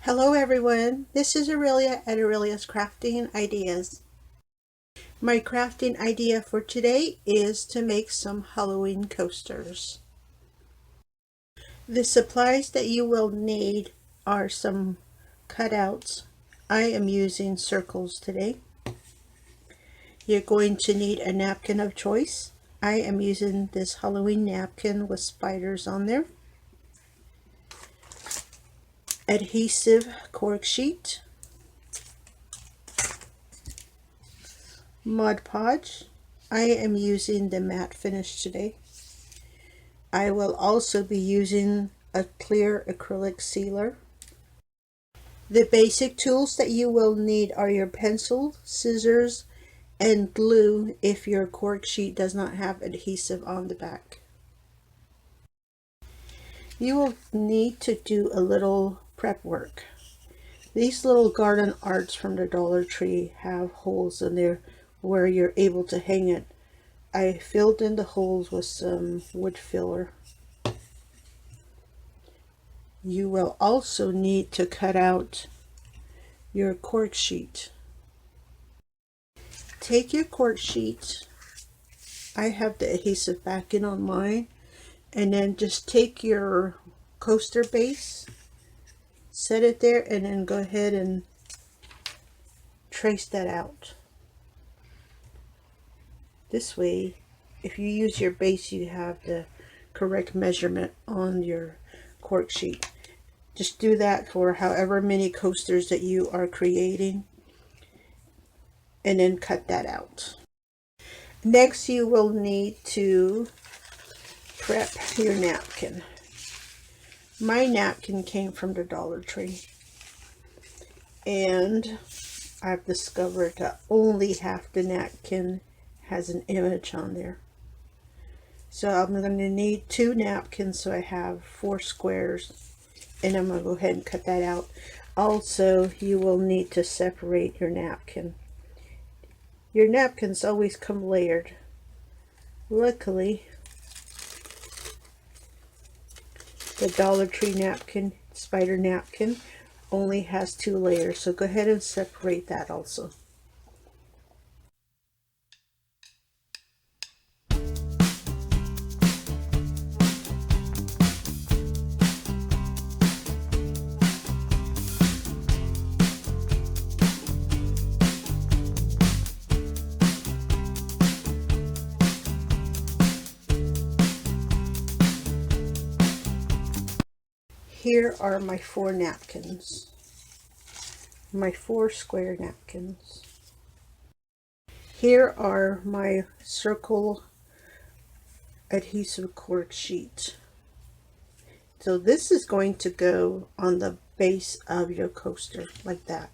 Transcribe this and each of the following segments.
Hello everyone, this is Aurelia at Aurelia's Crafting Ideas. My crafting idea for today is to make some Halloween coasters. The supplies that you will need are some cutouts. I am using circles today. You're going to need a napkin of choice. I am using this Halloween napkin with spiders on there. Adhesive cork sheet. Mod Podge. I am using the matte finish today. I will also be using a clear acrylic sealer. The basic tools that you will need are your pencil, scissors, and glue if your cork sheet does not have adhesive on the back. You will need to do a little prep work. These little garden arts from the Dollar Tree have holes in there where you're able to hang it. I filled in the holes with some wood filler. You will also need to cut out your cork sheet. Take your cork sheet, I have the adhesive backing on mine, and then just take your coaster base, set it there, and then go ahead and trace that out. This way, if you use your base, you have the correct measurement on your cork sheet. Just do that for however many coasters that you are creating, and then cut that out. Next, you will need to prep your napkin. My napkin came from the Dollar Tree, and I've discovered that only half the napkin has an image on there. So I'm going to need 2 napkins, so I have 4 squares, and I'm going to go ahead and cut that out. Also, you will need to separate your napkin. Your napkins always come layered. Luckily, the Dollar Tree napkin, spider napkin, only has 2 layers, so go ahead and separate that also. Here are my 4 napkins, my 4 square napkins. Here are my circle adhesive cork sheet. So this is going to go on the base of your coaster like that.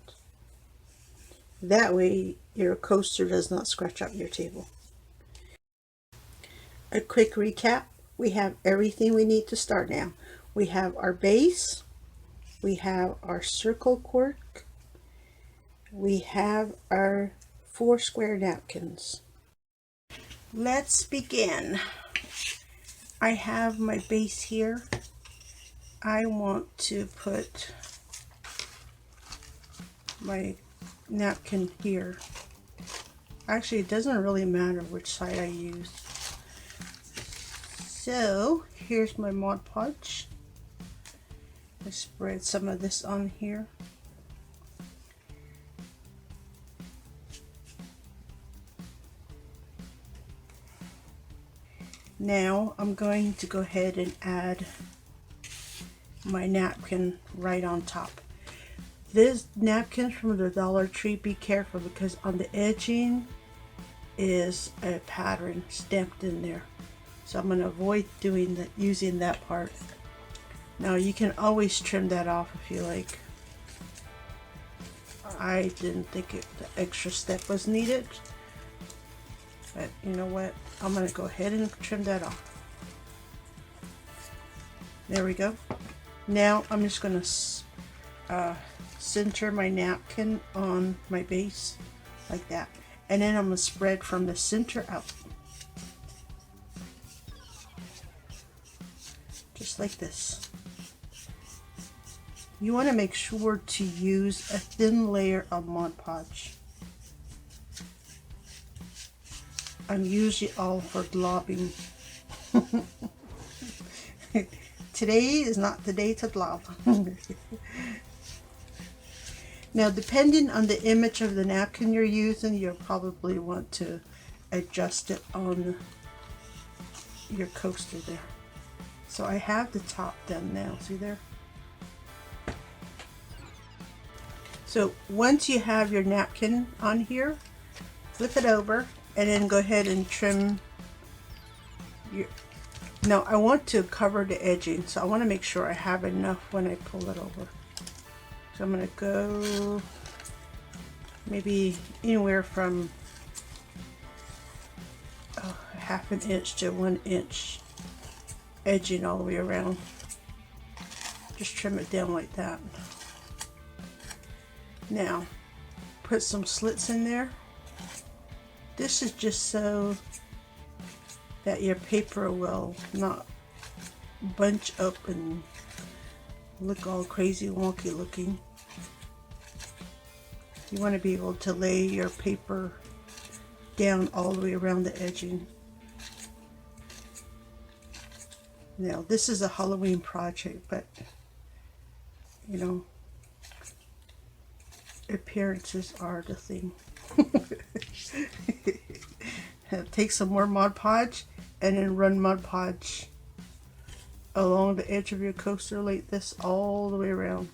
That way your coaster does not scratch up your table. A quick recap, we have everything we need to start now. We have our base, we have our circle cork, we have our 4 square napkins. Let's begin. I have my base here. I want to put my napkin here. Actually, it doesn't really matter which side I use. So here's my Mod Podge. I spread some of this on here. Now I'm going to go ahead and add my napkin right on top. This napkin from the Dollar Tree, be careful because on the edging is a pattern stamped in there. So I'm going to avoid doing that, using that part. Now you can always trim that off if you like. I didn't think the extra step was needed, but you know what? I'm going to go ahead and trim that off. There we go. Now I'm just going to center my napkin on my base like that, and then I'm going to spread from the center out, just like this. you want to make sure to use a thin layer of Mod Podge. I'm usually all for globbing. Today is not the day to glob. Now, depending on the image of the napkin you're using, you'll probably want to adjust it on your coaster there. So I have the top done now, see there? So once you have your napkin on here, flip it over and then go ahead and trim your... Now I want to cover the edging, so I want to make sure I have enough when I pull it over. So I'm going to go maybe anywhere from ½ an inch to 1 inch edging all the way around. Just trim it down like that. Now put some slits in there. This is just so that your paper will not bunch up and look all crazy wonky looking. You want to be able to lay your paper down all the way around the edging. Now this is a Halloween project, but you know, appearances are the thing. Take some more Mod Podge and then run Mod Podge along the edge of your coaster like this all the way around.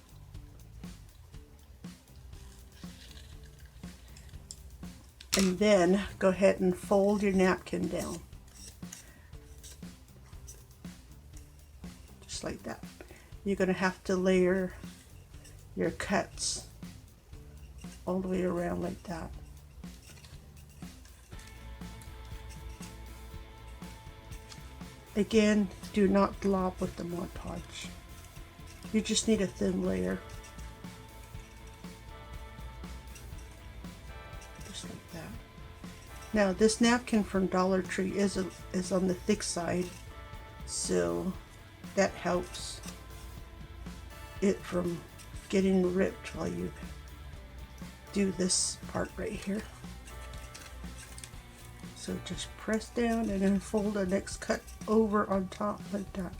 And then go ahead and fold your napkin down. Just like that. You're going to have to layer your cuts all the way around like that. Again, do not glob with the Mod Podge. You just need a thin layer. Just like that. Now this napkin from Dollar Tree is on the thick side, so that helps it from getting ripped while you do this part right here. So just press down and then fold the next cut over on top like that.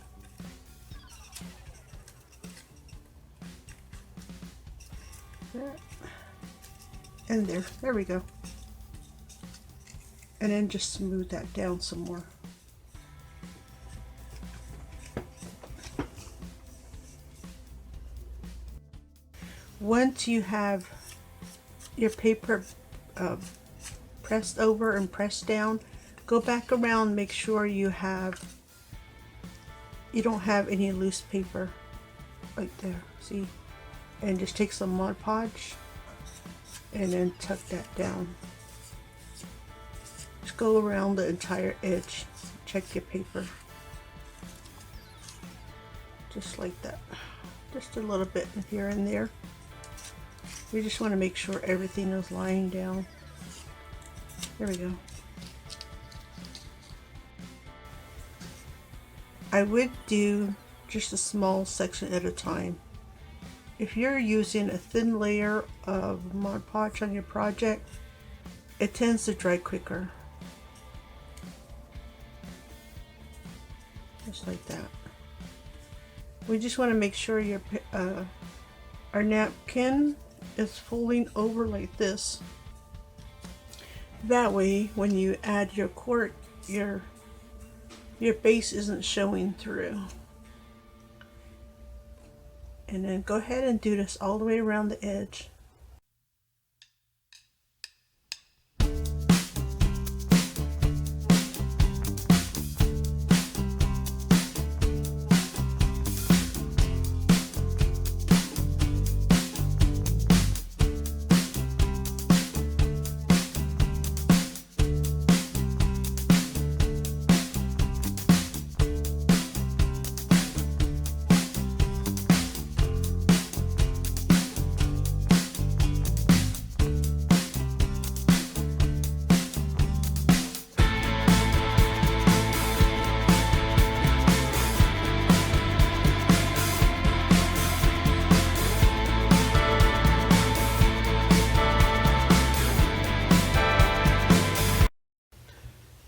And there we go. And then just smooth that down some more. Once you have your paper pressed over and pressed down, go back around, make sure you don't have any loose paper right there, see? And just take some Mod Podge and then tuck that down. Just go around the entire edge, check your paper. Just like that. Just a little bit here and there. We just want to make sure everything is lying down. There we go. I would do just a small section at a time. If you're using a thin layer of Mod Podge on your project, it tends to dry quicker. Just like that. We just want to make sure our napkin is folding over like this. That way, when you add your cork, your base isn't showing through. And then go ahead and do this all the way around the edge.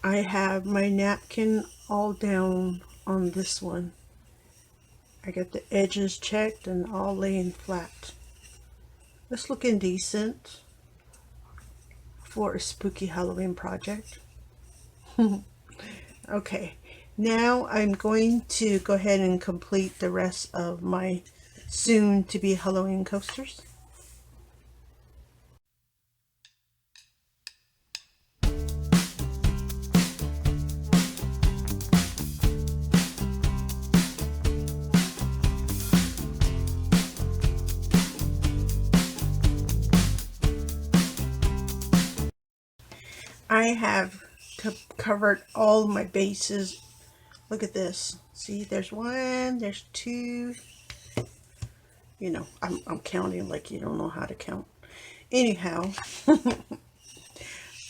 I have my napkin all down on this one. I got the edges checked and all laying flat. It's looking decent for a spooky Halloween project. Okay, now I'm going to go ahead and complete the rest of my soon to be Halloween coasters. I have covered all my bases. Look at this. See, there's one, there's two. You know, I'm counting like you don't know how to count. Anyhow,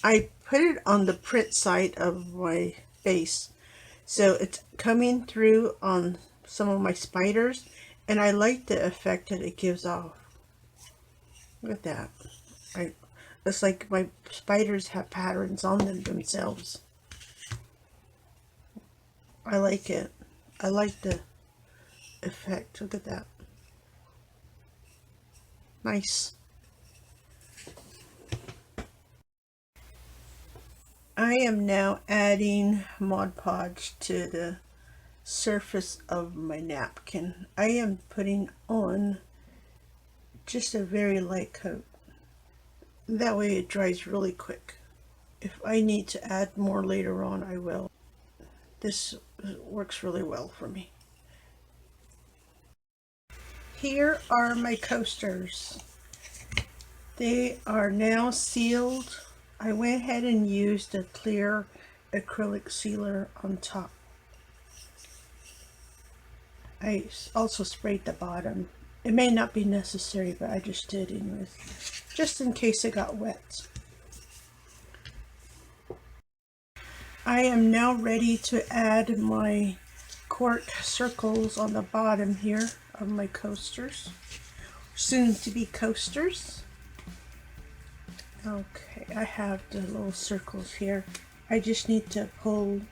I put it on the print side of my base. So it's coming through on some of my spiders, and I like the effect that it gives off. Look at that. It's like my spiders have patterns on them themselves. I like it. I like the effect. Look at that. Nice. I am now adding Mod Podge to the surface of my napkin. I am putting on just a very light coat. That way it dries really quick. If I need to add more later on, I will. This works really well for me. Here are my coasters. They are now sealed. I went ahead and used a clear acrylic sealer on top. I also sprayed the bottom. It may not be necessary, but I just did anyways, just in case it got wet. I am now ready to add my cork circles on the bottom here of my coasters, soon to be coasters. Okay, I have the little circles here. I just need to pull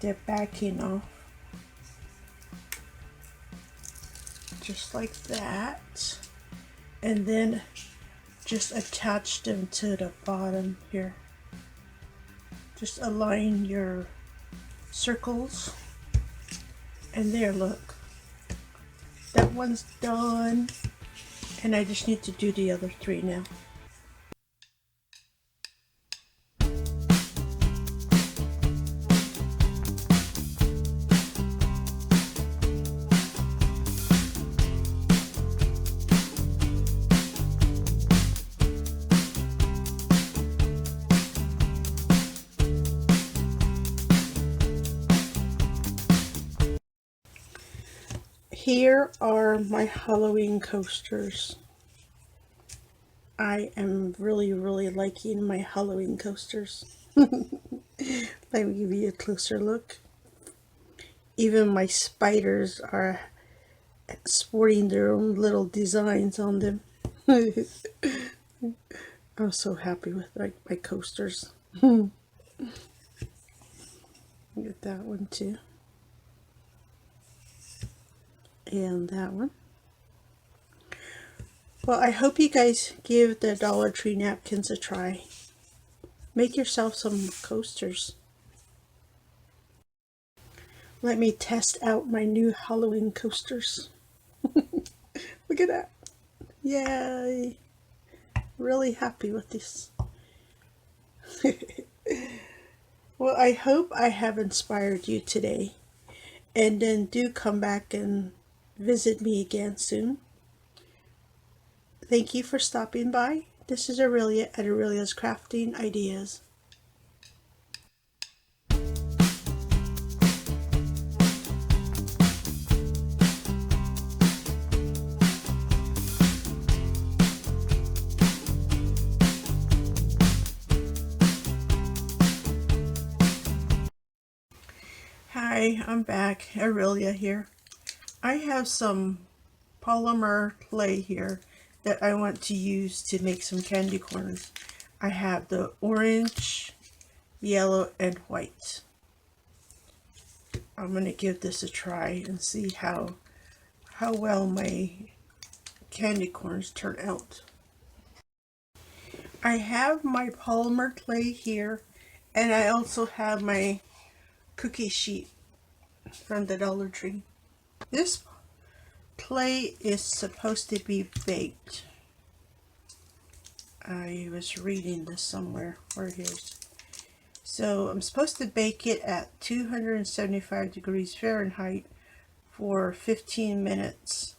the backing off, just like that, and then just attach them to the bottom here. Just align your circles, and there, look, that one's done, and I just need to do the other three now. Here are my Halloween coasters. I am really liking my Halloween coasters. Let me give you a closer look. Even my spiders are sporting their own little designs on them. I'm so happy with my coasters. Get that one too. And that one. Well, I hope you guys give the Dollar Tree napkins a try. Make yourself some coasters. Let me test out my new Halloween coasters. Look at that. Yay. Really happy with this. Well, I hope I have inspired you today. And then do come back and visit me again soon. Thank you for stopping by. This is Aurelia at Aurelia's Crafting Ideas. Hi, I'm back. Aurelia here. I have some polymer clay here that I want to use to make some candy corns. I have the orange, yellow, and white. I'm going to give this a try and see how well my candy corns turn out. I have my polymer clay here, and I also have my cookie sheet from the Dollar Tree. This clay is supposed to be baked. I was reading this somewhere. Where here's. So I'm supposed to bake it at 275 degrees Fahrenheit for 15 minutes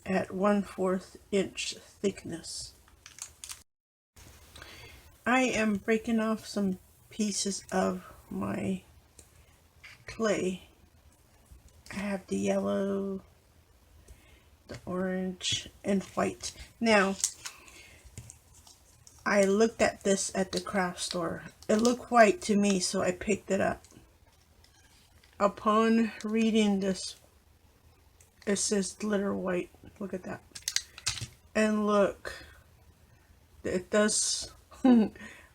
at 1/4 inch thickness. I am breaking off some pieces of my clay. I have the yellow, the orange, and white. Now, I looked at this at the craft store. It looked white to me, so I picked it up. Upon reading this, it says glitter white. Look at that. And look, it does.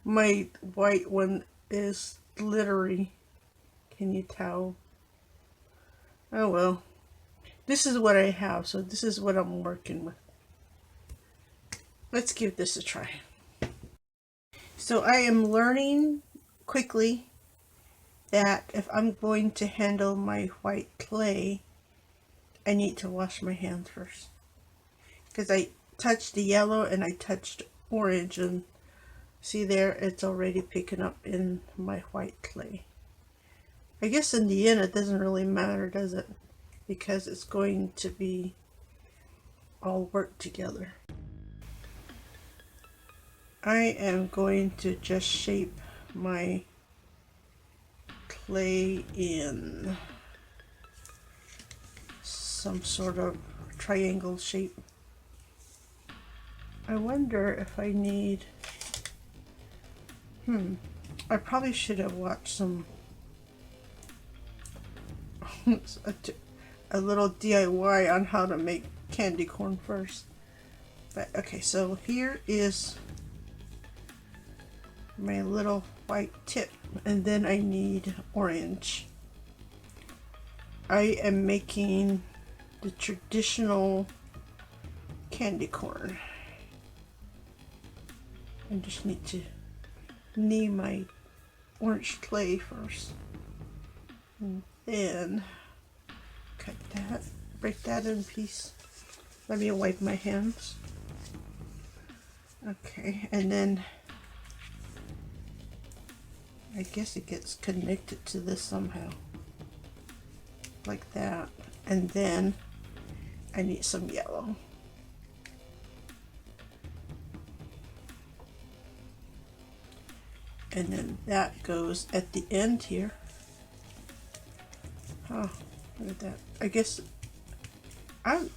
My white one is glittery. Can you tell? Oh well. This is what I have, so this is what I'm working with. Let's give this a try. So I am learning quickly that if I'm going to handle my white clay, I need to wash my hands first. Because I touched the yellow and I touched orange, and see there, it's already picking up in my white clay. I guess in the end it doesn't really matter, does it? Because it's going to be all work together. I am going to just shape my clay in some sort of triangle shape. I wonder if I need, I probably should have watched some a little DIY on how to make candy corn first. But okay, so here is my little white tip, and then I need orange. I am making the traditional candy corn. I just need to knead my orange clay first, and then cut that, break that in piece. Let me wipe my hands. Okay, and then I guess it gets connected to this somehow, like that. And then I need some yellow. And then that goes at the end here. Oh, look at that. I guess I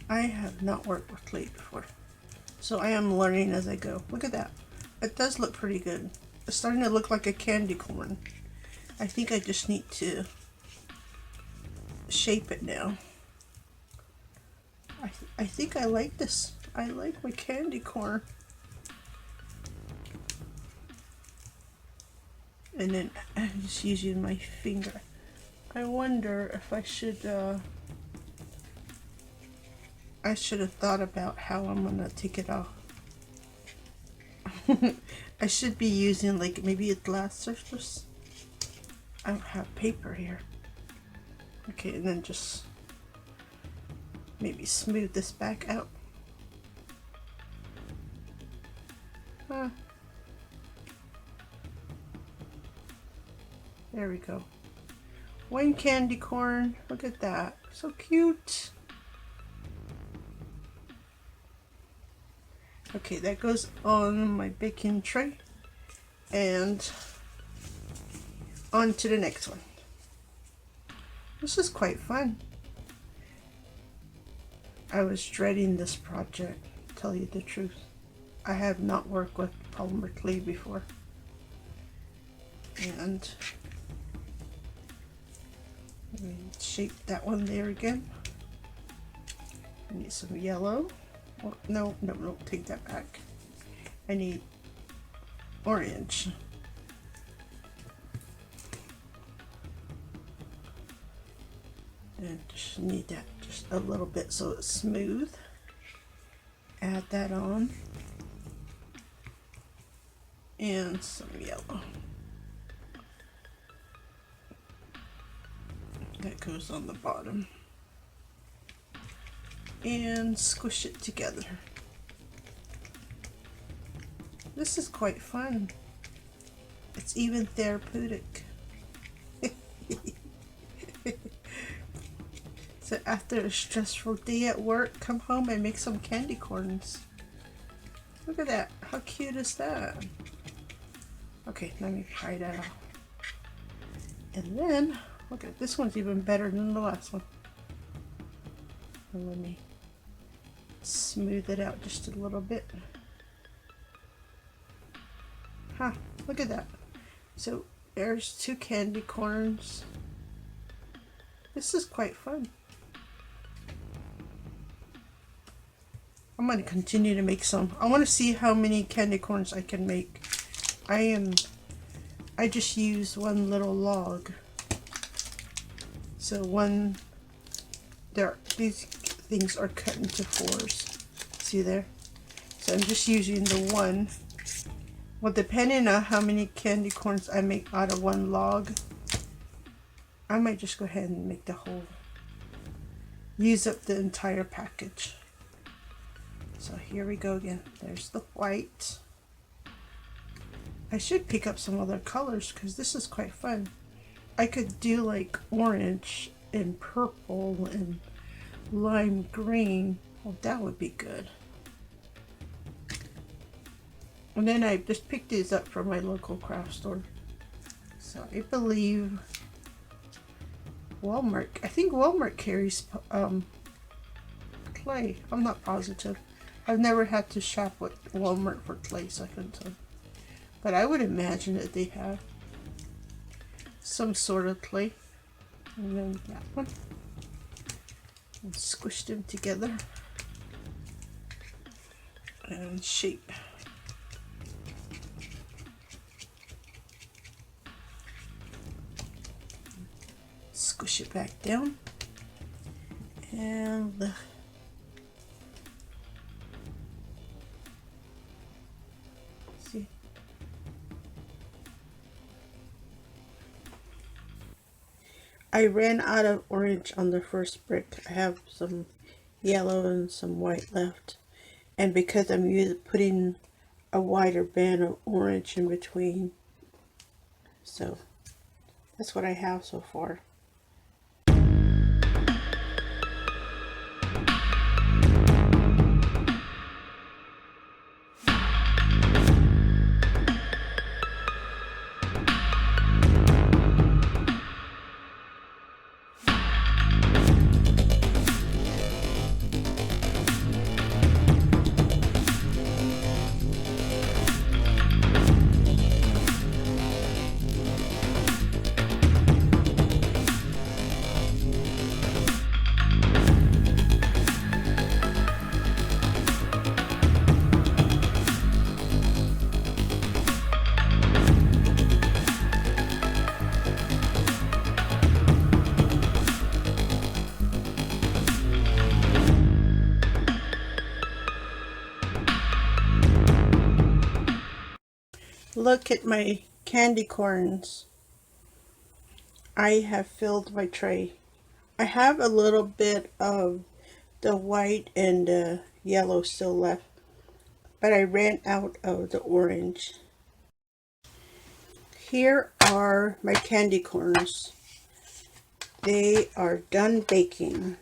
have not worked with clay before, so I am learning as I go. Look at that. It does look pretty good. It's starting to look like a candy corn. I think I just need to shape it now. I think I like this. I like my candy corn. And then I'm just using my finger. I wonder if I should have thought about how I'm gonna take it off. I should be using like maybe a glass surface. I don't have paper here. Okay, and then just maybe smooth this back out. There we go. One candy corn. Look at that. So cute. Okay, that goes on my baking tray. And on to the next one. This is quite fun. I was dreading this project, to tell you the truth. I have not worked with polymer clay before. And shape that one there again. I need some yellow. Oh, no, take that back. I need orange. And just need that just a little bit so it's smooth. Add that on. And some yellow. That goes on the bottom. And squish it together. This is quite fun. It's even therapeutic. So after a stressful day at work, come home and make some candy corns. Look at that. How cute is that? Okay, let me try that out. And then, look at this one's even better than the last one. And let me smooth it out just a little bit. Huh, look at that. So there's 2 candy corns. This is quite fun. I'm going to continue to make some. I want to see how many candy corns I can make. I just use one little log. So these things are cut into 4s. See there? So I'm just using the one. Well, depending on how many candy corns I make out of one log, I might just go ahead and make the whole, use up the entire package. So here we go again. There's the white. I should pick up some other colors because this is quite fun. I could do like orange and purple and lime green. Well, that would be good. And then I just picked these up from my local craft store. So I believe Walmart, I think Walmart carries clay. I'm not positive. I've never had to shop with Walmart for clay, so I couldn't tell. But I would imagine that they have some sort of clay. And then that one. And squish them together. And shape. Squish it back down. And see. I ran out of orange on the first brick. I have some yellow and some white left. And because I'm putting a wider band of orange in between. So that's what I have so far. Look at my candy corns. I have filled my tray. I have a little bit of the white and the yellow still left, but I ran out of the orange. Here are my candy corns. They are done baking.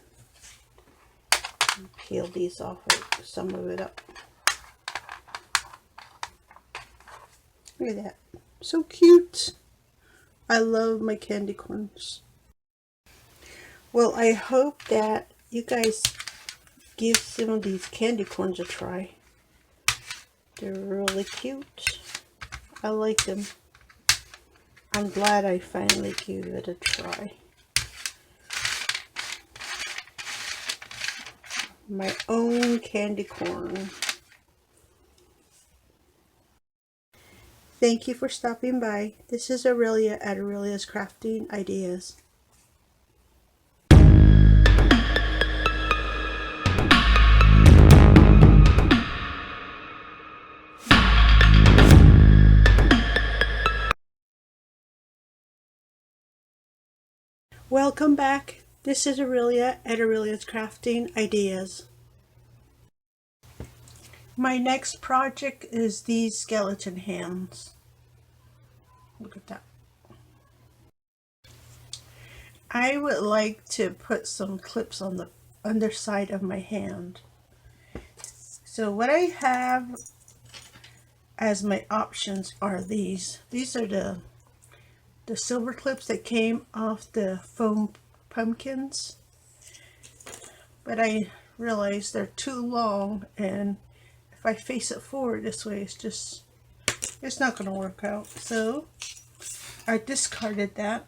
Peel these off, some of it up. Look at that. So cute. I love my candy corns. Well, I hope that you guys give some of these candy corns a try. They're really cute. I like them. I'm glad I finally gave it a try. My own candy corn. Thank you for stopping by. This is Aurelia at Aurelia's Crafting Ideas. Welcome back. This is Aurelia at Aurelia's Crafting Ideas. My next project is these skeleton hands. Look at that. I would like to put some clips on the underside of my hand. So what I have as my options are these. These are the silver clips that came off the foam pumpkins. But I realized they're too long, and if I face it forward this way, it's not going to work out. So I discarded that.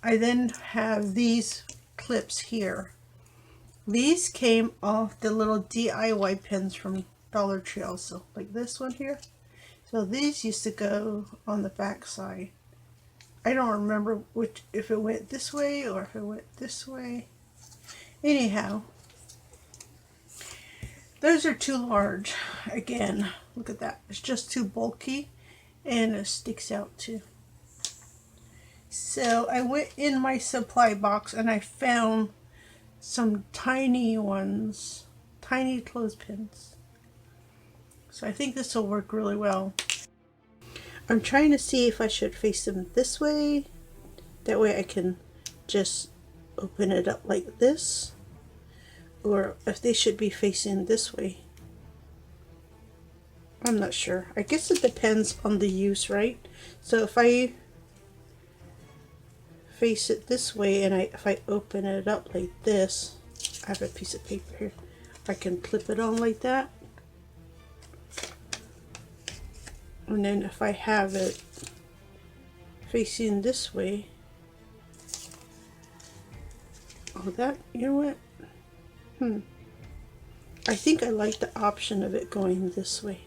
I then have these clips here. These came off the little DIY pins from Dollar Tree also, like this one here. So these used to go on the back side. I don't remember if it went this way or if it went this way. Anyhow, those are too large. Again, look at that. It's just too bulky and it sticks out too. So I went in my supply box and I found some tiny ones, tiny clothespins. So I think this will work really well. I'm trying to see if I should face them this way. That way I can just open it up like this. Or if they should be facing this way. I'm not sure. I guess it depends on the use, right? So if I face it this way and if I open it up like this, I have a piece of paper here. I can clip it on like that. And then if I have it facing this way, oh, that, you know what? I think I like the option of it going this way.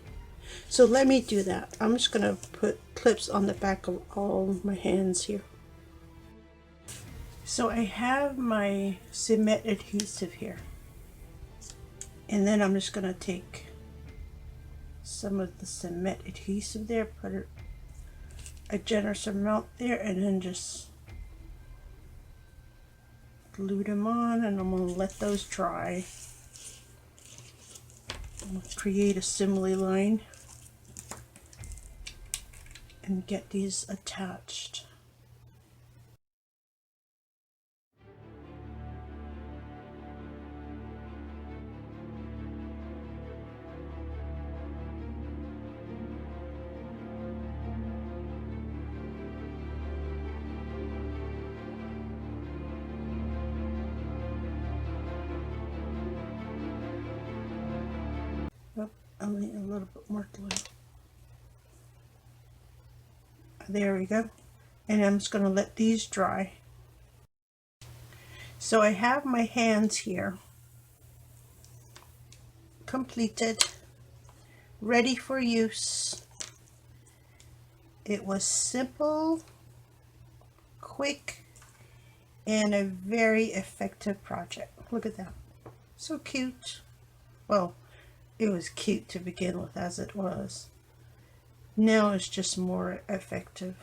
So let me do that. I'm just going to put clips on the back of all my hands here. So I have my cement adhesive here. And then I'm just going to take some of the cement adhesive there, put a generous amount there, and then just glue them on, and I'm going to let those dry. I'm going to create a assembly line and get these attached. Oh, I'll need a little bit more glue. There we go. And I'm just going to let these dry. So I have my hands here completed, ready for use. It was simple, quick, and a very effective project. Look at that. So cute. Well, it was cute to begin with as it was. Now it's just more effective.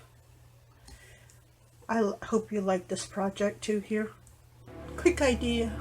I hope you like this project too here. Quick idea.